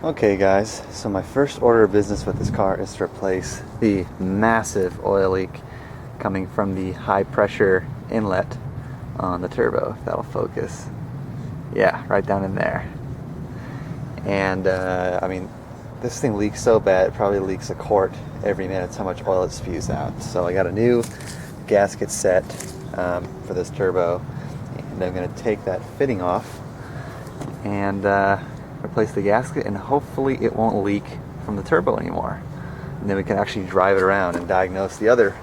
Okay guys, so my first order of business with this car is to replace the massive oil leak coming from the high pressure inlet on the turbo. If that'll focus. Yeah, right down in there. And I mean, this thing leaks so bad, it probably leaks a quart every minute. That's how much oil it spews out. So I got a new gasket set for this turbo, and I'm going to take that fitting off and replace the gasket, and hopefully it won't leak from the turbo anymore. And then we can actually drive it around and diagnose the other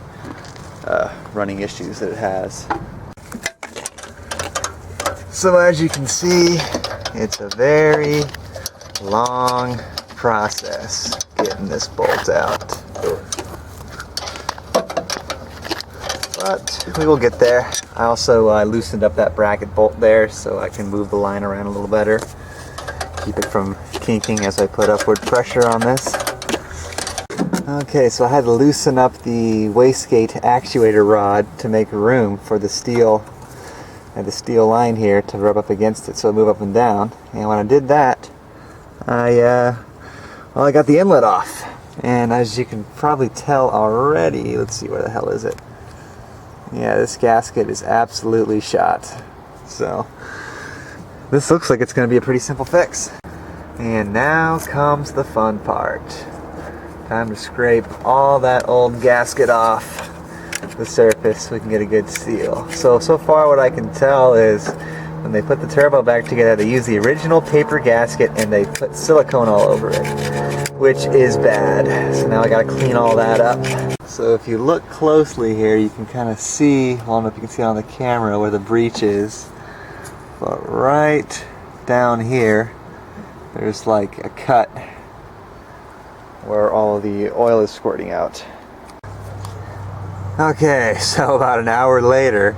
running issues that it has. So as you can see, it's a very long process getting this bolt out. But we will get there. I also loosened up that bracket bolt there so I can move the line around a little better. Keep it from kinking as I put upward pressure on this. Okay, so I had to loosen up the wastegate actuator rod to make room for the steel. I had the steel line here to rub up against it so it move up and down. And when I did that, I got the inlet off. And as you can probably tell already, let's see, where the hell is it? Yeah, this gasket is absolutely shot. So this looks like it's going to be a pretty simple fix. And now comes the fun part. Time to scrape all that old gasket off the surface so we can get a good seal. So far what I can tell is when they put the turbo back together, they used the original paper gasket and they put silicone all over it, which is bad. So now I got to clean all that up. So if you look closely here, you can kind of see, well, I don't know if you can see it on the camera where the breach is, but right down here, there's like a cut where all of the oil is squirting out. Okay, so about an hour later,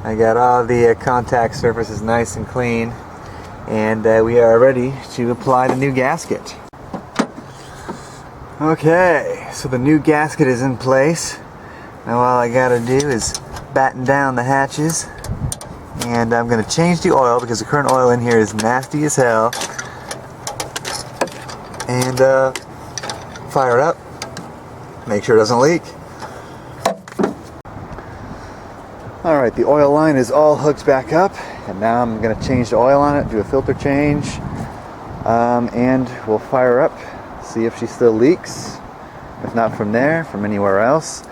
I got all the contact surfaces nice and clean, and we are ready to apply the new gasket. Okay, so the new gasket is in place. Now all I gotta do is batten down the hatches, and I'm gonna change the oil because the current oil in here is nasty as hell, and fire it up, make sure it doesn't leak. Alright, the oil line is all hooked back up, and now I'm going to change the oil on it, do a filter change, and we'll fire up, see if she still leaks. If not from there, from anywhere else,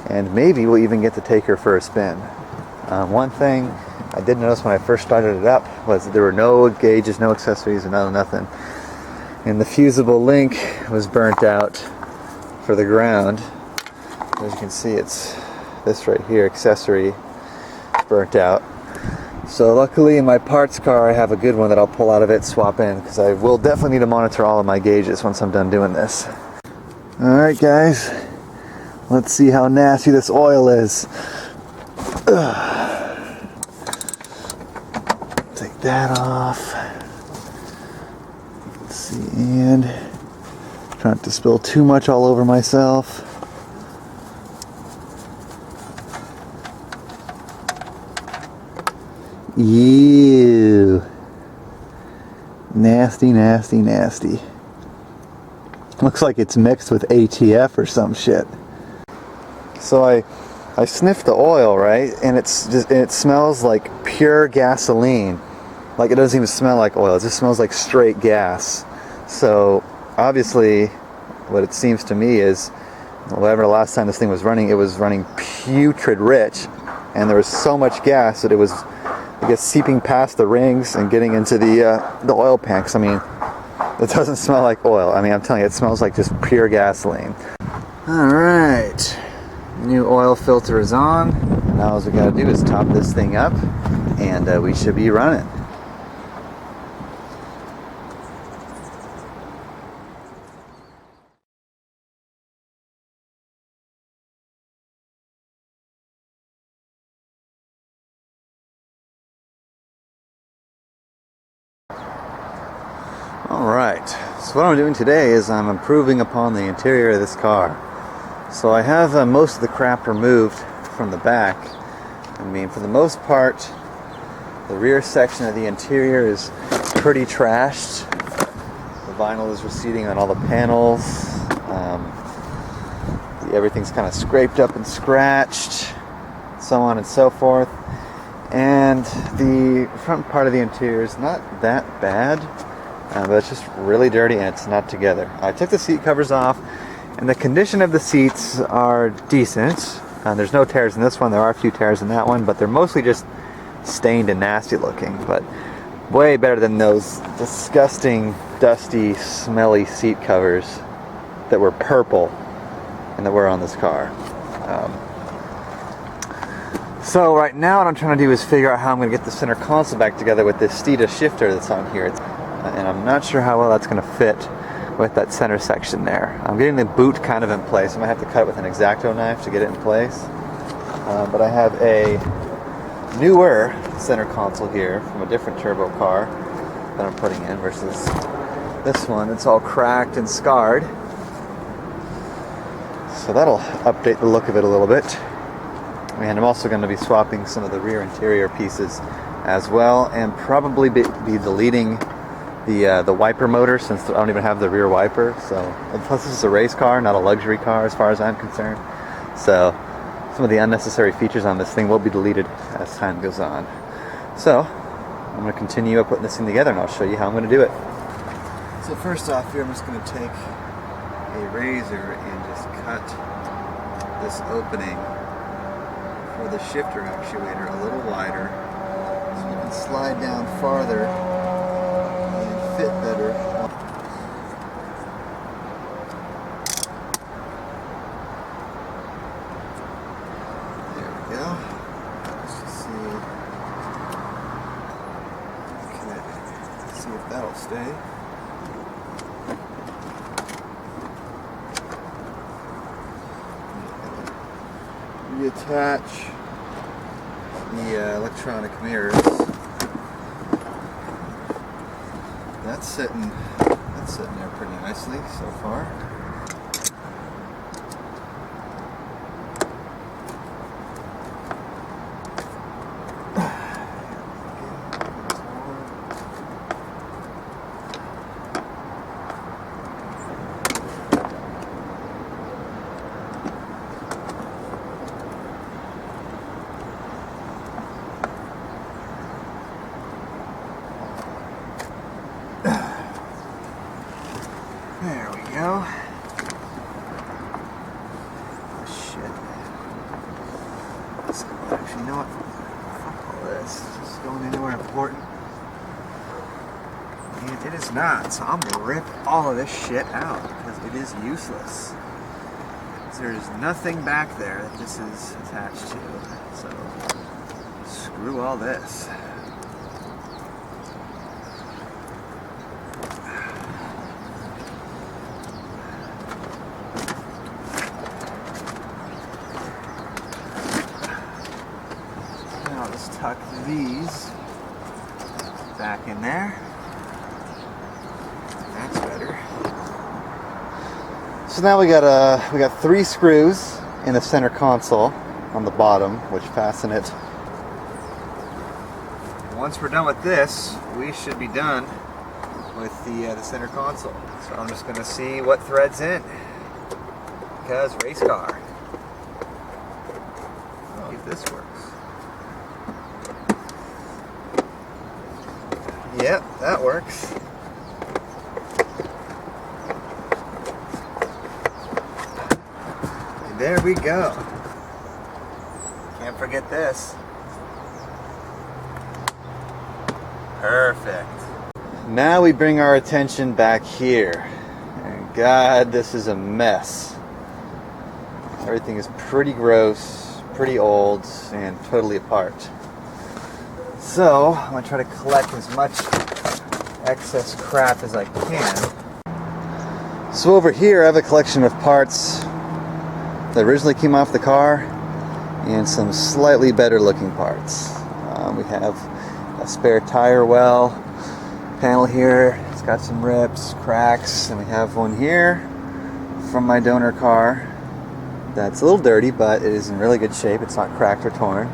and maybe we'll even get to take her for a spin. One thing I did notice when I first started it up was that there were no gauges, no accessories, and nothing. And the fusible link was burnt out for the ground. As you can see, it's this right here, accessory, burnt out. So luckily in my parts car I have a good one that I'll pull out of it, swap in, because I will definitely need to monitor all of my gauges once I'm done doing this. Alright guys, let's see how nasty this oil is. Take that off. Let's see, and try not to spill too much all over myself. Ew. Nasty, nasty, nasty. Looks like it's mixed with ATF or some shit. So I sniffed the oil, right? And it smells like pure gasoline. Like it doesn't even smell like oil, it just smells like straight gas. So obviously what it seems to me is whatever the last time this thing was running, it was running putrid rich, and there was so much gas that it was, I guess, seeping past the rings and getting into the oil pan. 'Cause I mean, it doesn't smell like oil. I mean, I'm telling you, it smells like just pure gasoline. Alright, new oil filter is on. Now all we gotta do is top this thing up, and we should be running. Alright, so what I'm doing today is I'm improving upon the interior of this car. So I have most of the crap removed from the back. I mean, for the most part, the rear section of the interior is pretty trashed. The vinyl is receding on all the panels. Everything's kind of scraped up and scratched, so on and so forth. And the front part of the interior is not that bad, but it's just really dirty and it's not together. I took the seat covers off, and the condition of the seats are decent. There's no tears in this one. There are a few tears in that one, but they're mostly just stained and nasty looking. But way better than those disgusting, dusty, smelly seat covers that were purple and that were on this car. So right now what I'm trying to do is figure out how I'm going to get the center console back together with this Steeda shifter that's on here. And I'm not sure how well that's going to fit with that center section there. I'm getting the boot kind of in place. I might have to cut it with an X-Acto knife to get it in place. But I have a newer center console here from a different turbo car that I'm putting in versus this one. It's all cracked and scarred. So that'll update the look of it a little bit. And I'm also going to be swapping some of the rear interior pieces as well, and probably be deleting the wiper motor, since I don't even have the rear wiper. So, plus this is a race car, not a luxury car as far as I'm concerned. So some of the unnecessary features on this thing will be deleted as time goes on. So I'm going to continue putting this thing together, and I'll show you how I'm going to do it. So first off here, I'm just going to take a razor and just cut this opening for the shifter actuator a little wider so you can slide down farther and fit better. There we go. Let's just see if that'll stay. Reattach the electronic mirrors. That's sitting there pretty nicely so far. There we go. Oh, shit. Actually, you know what? Fuck all this. Is this going anywhere important? And it is not. So I'm gonna rip all of this shit out because it is useless. There's nothing back there that this is attached to. So screw all this. Tuck these back in there. That's better. So now we got 3 screws in the center console on the bottom, which fasten it. Once we're done with this, we should be done with the center console. So I'm just going to see what threads in, because race car. Oh, if this works. Yep, that works. And there we go. Can't forget this. Perfect. Now we bring our attention back here. And God, this is a mess. Everything is pretty gross, pretty old, and totally apart. So, I'm going to try to collect as much excess crap as I can. So over here I have a collection of parts that originally came off the car and some slightly better looking parts. We have a spare tire well panel here. It's got some rips, cracks, and we have one here from my donor car that's a little dirty, but it is in really good shape. It's not cracked or torn.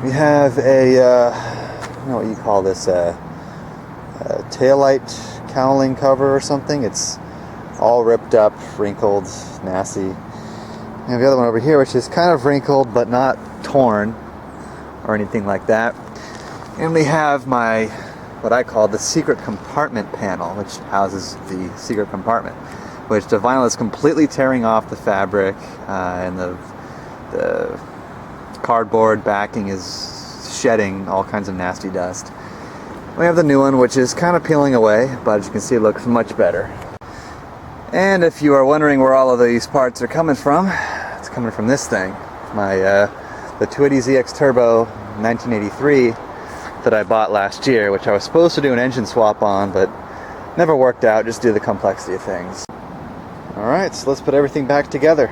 We have a, I don't know what you call this, a taillight cowling cover or something. It's all ripped up, wrinkled, nasty. And the other one over here, which is kind of wrinkled but not torn or anything like that. And we have my, what I call the secret compartment panel, which houses the secret compartment, which the vinyl is completely tearing off the fabric, and the cardboard backing is shedding all kinds of nasty dust. We have the new one, which is kind of peeling away, but as you can see, it looks much better. And if you are wondering where all of these parts are coming from, it's coming from this thing, the 280ZX Turbo 1983 that I bought last year, which I was supposed to do an engine swap on, but never worked out, just due to the complexity of things. Alright, so let's put everything back together.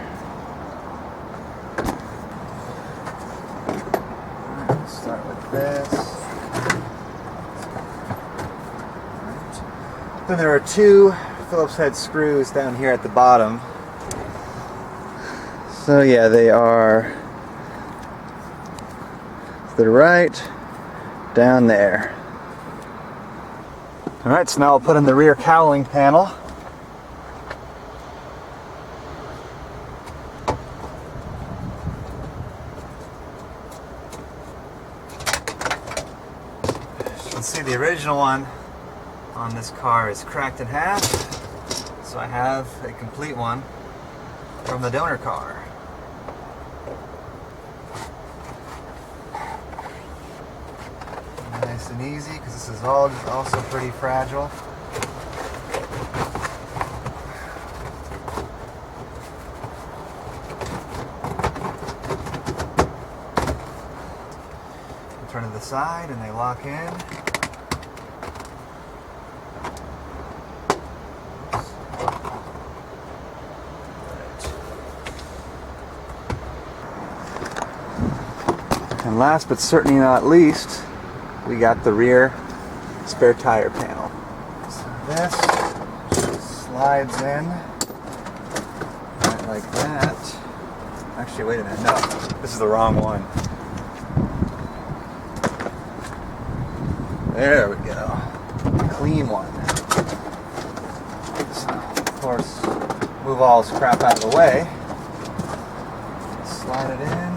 Alright, let's start with this. Alright. Then there are two Phillips head screws down here at the bottom. So yeah, they are to the right, down there. Alright, so now I'll put in the rear cowling panel. As you can see, the original one on this car is cracked in half, so I have a complete one from the donor car. Nice and easy, because this is all also pretty fragile. Turn to the side and they lock in. And last but certainly not least, we got the rear spare tire panel. So this slides in right like that. Actually, wait a minute, no, this is the wrong one. There we go, clean one. So, of course, move all this crap out of the way. Slide it in.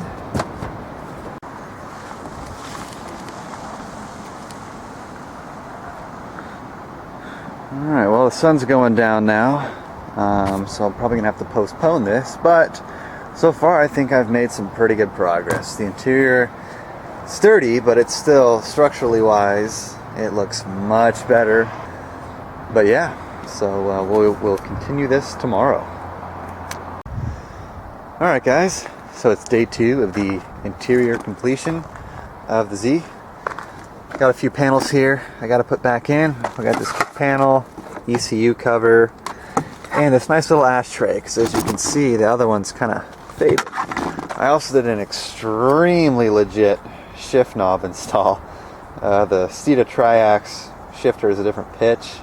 Alright, well the sun's going down now, so I'm probably going to have to postpone this, but so far I think I've made some pretty good progress. The interior is sturdy, but it's still, structurally wise, it looks much better. But yeah, so we'll continue this tomorrow. Alright guys, so it's day 2 of the interior completion of the Z. Got a few panels here I got to put back in. We got this panel, ECU cover, and this nice little ashtray, because as you can see, the other one's kind of faded. I also did an extremely legit shift knob install. The Steeda Triax shifter is a different pitch,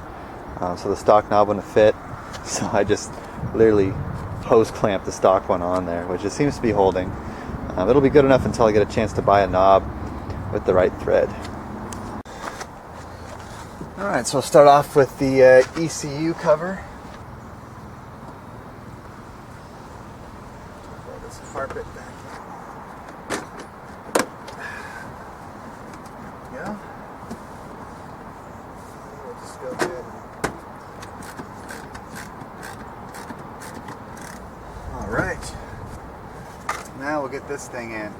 so the stock knob wouldn't fit. So I just literally hose clamped the stock one on there, which it seems to be holding. It'll be good enough until I get a chance to buy a knob with the right thread. Alright, so I'll start off with the ECU cover. Throw this carpet back in. There we go. We'll just go ahead. Alright. Now we'll get this thing in.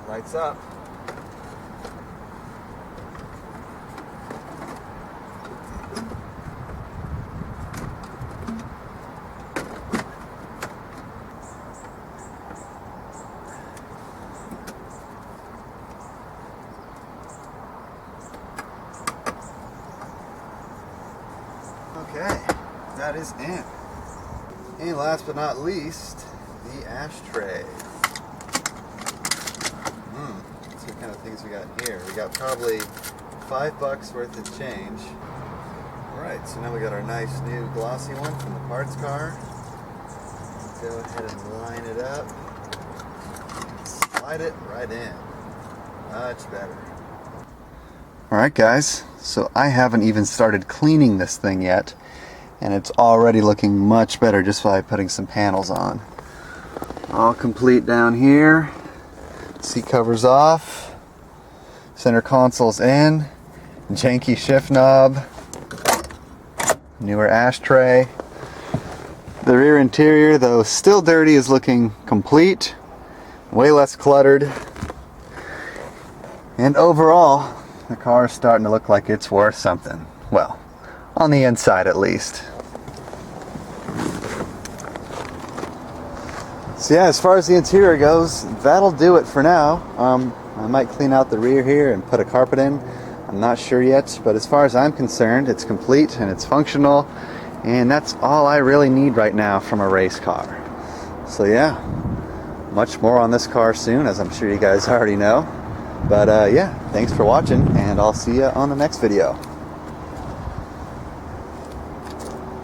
Lights up. Okay, that is in. And last but not least, the ashtray. Let's see what kind of things we got here. We got probably $5 worth of change. Alright, so now we got our nice new glossy one from the parts car. Let's go ahead and line it up. Slide it right in. Much better. Alright guys, so I haven't even started cleaning this thing yet, and it's already looking much better just by putting some panels on. All complete down here. Seat covers off. Center console's in. Janky shift knob. Newer ashtray. The rear interior, though still dirty, is looking complete. Way less cluttered. And overall, the car is starting to look like it's worth something. Well, on the inside at least. So yeah, as far as the interior goes, that'll do it for now. I might clean out the rear here and put a carpet in. I'm not sure yet, but as far as I'm concerned, it's complete and it's functional, and that's all I really need right now from a race car. So yeah, much more on this car soon, as I'm sure you guys already know. But yeah, thanks for watching, and I'll see you on the next video.